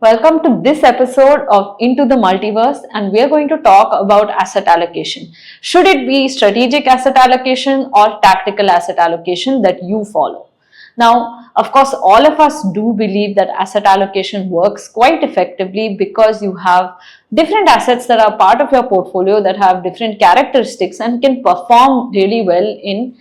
Welcome to this episode of Into the Multiverse, and we are going to talk about asset allocation. Should it be strategic asset allocation or tactical asset allocation that you follow? Now, of course, all of us do believe that asset allocation works quite effectively because you have different assets that are part of your portfolio that have different characteristics and can perform really well in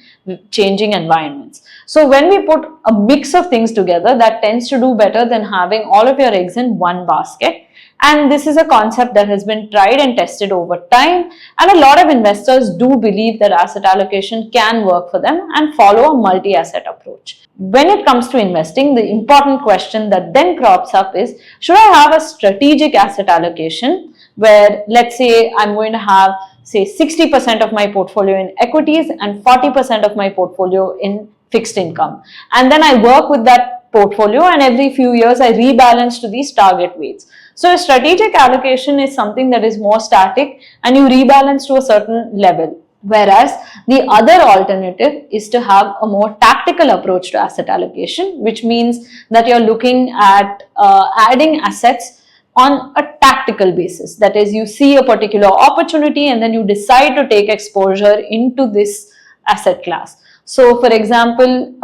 changing environments. So when we put a mix of things together, that tends to do better than having all of your eggs in one basket. And this is a concept that has been tried and tested over time. And a lot of investors do believe that asset allocation can work for them and follow a multi-asset approach. When it comes to investing, the important question that then crops up is, should I have a strategic asset allocation where, let's say, I'm going to have, say, 60% of my portfolio in equities and 40% of my portfolio in fixed income. And then I work with that portfolio, and every few years I rebalance to these target weights. So a strategic allocation is something that is more static and you rebalance to a certain level. Whereas the other alternative is to have a more tactical approach to asset allocation, which means that you're looking at adding assets on a tactical basis. That is, you see a particular opportunity and then you decide to take exposure into this asset class. So, for example,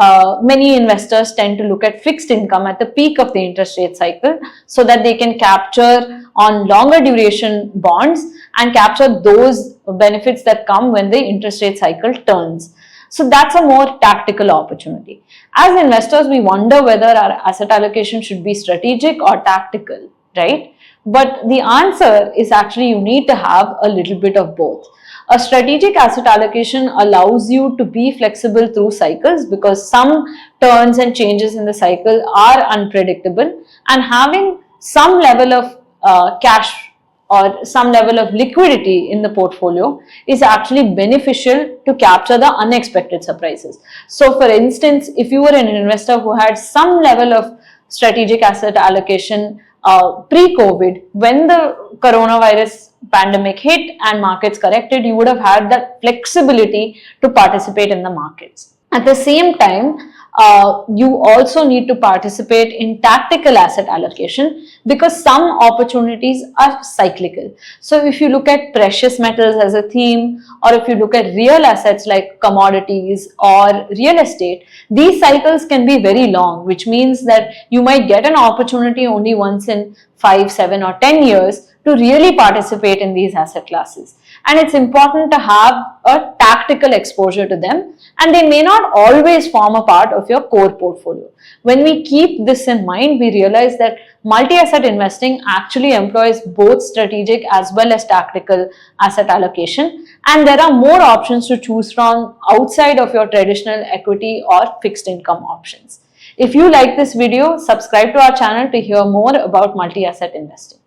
many investors tend to look at fixed income at the peak of the interest rate cycle so that they can capture on longer duration bonds and capture those benefits that come when the interest rate cycle turns. So that's a more tactical opportunity. As investors, we wonder whether our asset allocation should be strategic or tactical, right? But the answer is actually you need to have a little bit of both. A strategic asset allocation allows you to be flexible through cycles because some turns and changes in the cycle are unpredictable, and having some level of cash or some level of liquidity in the portfolio is actually beneficial to capture the unexpected surprises. So for instance, if you were an investor who had some level of strategic asset allocation pre-COVID, when the coronavirus pandemic hit and markets corrected, you would have had that flexibility to participate in the markets. At the same time, you also need to participate in tactical asset allocation because some opportunities are cyclical. So if you look at precious metals as a theme, or if you look at real assets like commodities or real estate, these cycles can be very long, which means that you might get an opportunity only once in 5, 7 or 10 years to really participate in these asset classes. And it's important to have a tactical exposure to them, and they may not always form a part of your core portfolio. When we keep this in mind, we realize that multi-asset investing actually employs both strategic as well as tactical asset allocation, and there are more options to choose from outside of your traditional equity or fixed income options. If you like this video, subscribe to our channel to hear more about multi-asset investing.